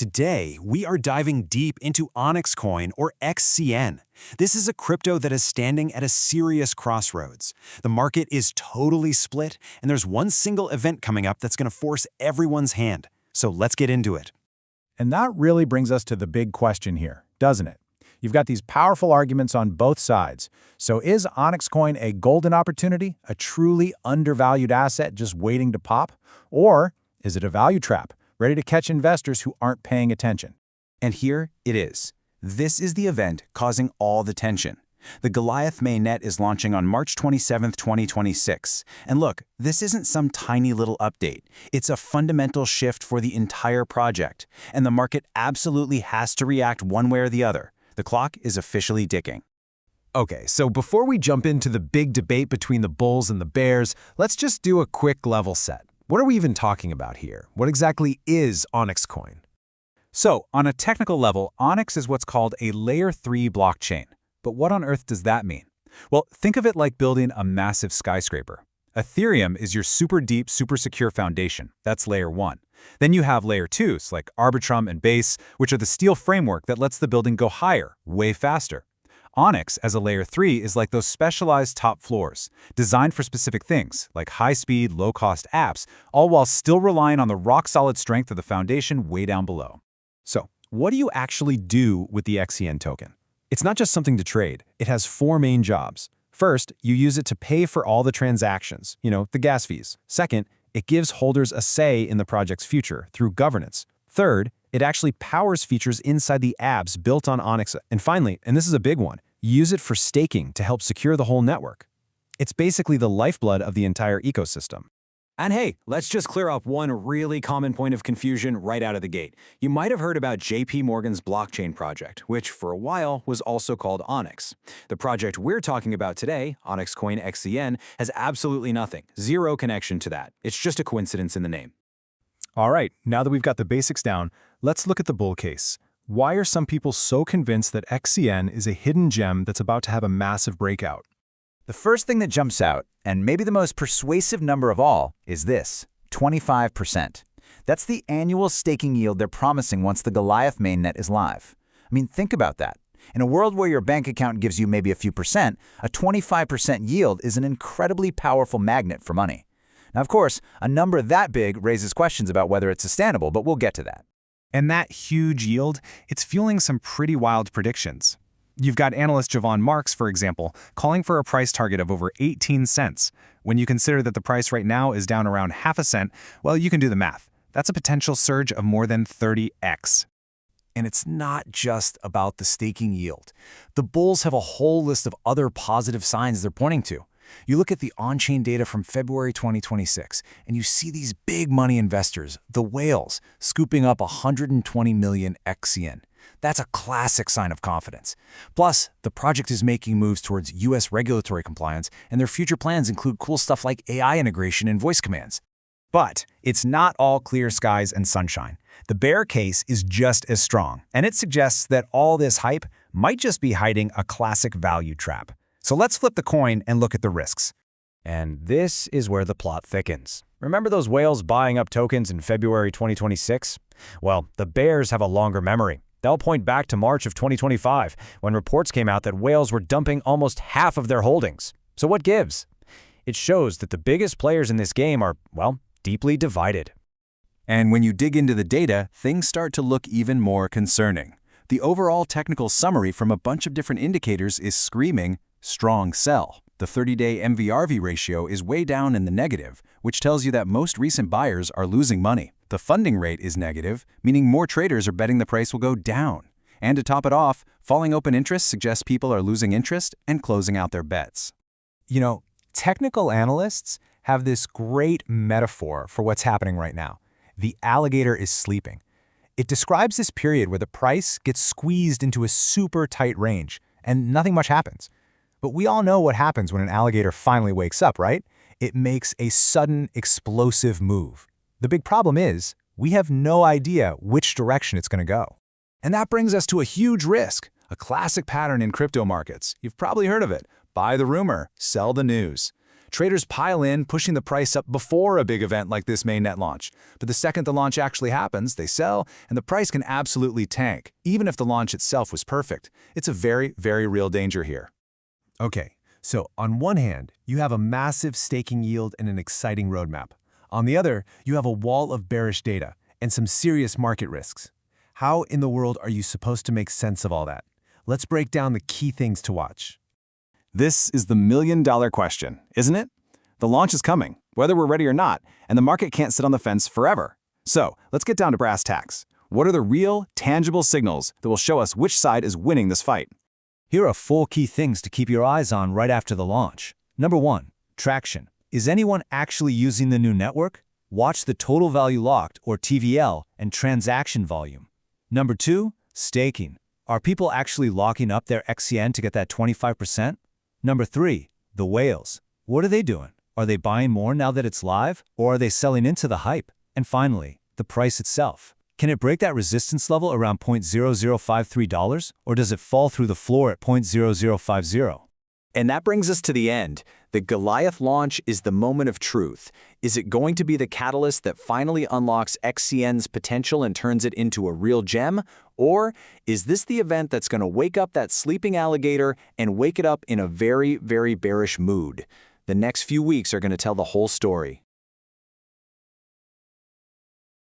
Today, we are diving deep into Onyxcoin, or XCN. This is a crypto that is standing at a serious crossroads. The market is totally split, and there's one single event coming up that's going to force everyone's hand. So let's get into it. And that really brings us to the big question here, doesn't it? You've got these powerful arguments on both sides. So is Onyxcoin a golden opportunity, a truly undervalued asset just waiting to pop? Or is it a value trap, ready to catch investors who aren't paying attention? And here it is. This is the event causing all the tension. The Goliath Mainnet is launching on March 27, 2026. And look, this isn't some tiny little update. It's a fundamental shift for the entire project. And the market absolutely has to react one way or the other. The clock is officially ticking. Okay, so before we jump into the big debate between the bulls and the bears, let's just do a quick level set. What are we even talking about here? What exactly is Onyxcoin? So, on a technical level, Onyx is what's called a Layer 3 blockchain. But what on earth does that mean? Well, think of it like building a massive skyscraper. Ethereum is your super deep, super secure foundation. That's Layer 1. Then you have Layer 2s like Arbitrum and Base, which are the steel framework that lets the building go higher, way faster. Onyx, as a Layer 3, is like those specialized top floors, designed for specific things, like high-speed, low-cost apps, all while still relying on the rock-solid strength of the foundation way down below. So, what do you actually do with the XCN token? It's not just something to trade. It has four main jobs. First, you use it to pay for all the transactions, the gas fees. Second, it gives holders a say in the project's future through governance. Third, it actually powers features inside the apps built on Onyx. And finally, and this is a big one, use it for staking to help secure the whole network. It's basically the lifeblood of the entire ecosystem. And hey, let's just clear up one really common point of confusion right out of the gate. You might have heard about JP Morgan's blockchain project, which for a while was also called Onyx. The project we're talking about today, Onyxcoin XCN, has absolutely nothing, zero connection to that. It's just a coincidence in the name. All right, now that we've got the basics down, let's look at the bull case. Why are some people so convinced that XCN is a hidden gem that's about to have a massive breakout? The first thing that jumps out, and maybe the most persuasive number of all, is this: 25%. That's the annual staking yield they're promising once the Goliath mainnet is live. I mean, think about that. In a world where your bank account gives you maybe a few percent, a 25% yield is an incredibly powerful magnet for money. Now, of course, a number that big raises questions about whether it's sustainable, but we'll get to that. And that huge yield, it's fueling some pretty wild predictions. You've got analyst Javon Marks, for example, calling for a price target of over 18 cents. When you consider that the price right now is down around half a cent, well, you can do the math. That's a potential surge of more than 30x. And it's not just about the staking yield. The bulls have a whole list of other positive signs they're pointing to. You look at the on-chain data from February 2026, and you see these big money investors, the whales, scooping up 120 million XCN. That's a classic sign of confidence. Plus, the project is making moves towards US regulatory compliance, and their future plans include cool stuff like AI integration and voice commands. But it's not all clear skies and sunshine. The bear case is just as strong, and it suggests that all this hype might just be hiding a classic value trap. So let's flip the coin and look at the risks. And this is where the plot thickens. Remember those whales buying up tokens in February 2026? Well, the bears have a longer memory. They'll point back to March of 2025, when reports came out that whales were dumping almost half of their holdings. So what gives? It shows that the biggest players in this game are, well, deeply divided. And when you dig into the data, things start to look even more concerning. The overall technical summary from a bunch of different indicators is screaming, strong sell. The 30-day MVRV ratio is way down in the negative, which tells you that most recent buyers are losing money. The funding rate is negative, meaning more traders are betting the price will go down. And to top it off, falling open interest suggests people are losing interest and closing out their bets. Technical analysts have this great metaphor for what's happening right now. The alligator is sleeping. It describes this period where the price gets squeezed into a super tight range, and nothing much happens. But we all know what happens when an alligator finally wakes up, right? It makes a sudden, explosive move. The big problem is, we have no idea which direction it's going to go. And that brings us to a huge risk, a classic pattern in crypto markets. You've probably heard of it. Buy the rumor, sell the news. Traders pile in, pushing the price up before a big event like this mainnet launch. But the second the launch actually happens, they sell, and the price can absolutely tank, even if the launch itself was perfect. It's a very, very real danger here. Okay, so on one hand, you have a massive staking yield and an exciting roadmap. On the other, you have a wall of bearish data and some serious market risks. How in the world are you supposed to make sense of all that? Let's break down the key things to watch. This is the million-dollar question, isn't it? The launch is coming, whether we're ready or not, and the market can't sit on the fence forever. So, let's get down to brass tacks. What are the real, tangible signals that will show us which side is winning this fight? Here are 4 key things to keep your eyes on right after the launch. Number 1. Traction. Is anyone actually using the new network? Watch the total value locked, or TVL, and transaction volume. Number 2. Staking. Are people actually locking up their XCN to get that 25%? Number 3. The whales. What are they doing? Are they buying more now that it's live, or are they selling into the hype? And finally, the price itself. Can it break that resistance level around $0.0053, or does it fall through the floor at $0.0050? And that brings us to the end. The Goliath launch is the moment of truth. Is it going to be the catalyst that finally unlocks XCN's potential and turns it into a real gem? Or is this the event that's going to wake up that sleeping alligator and wake it up in a very, very bearish mood? The next few weeks are going to tell the whole story.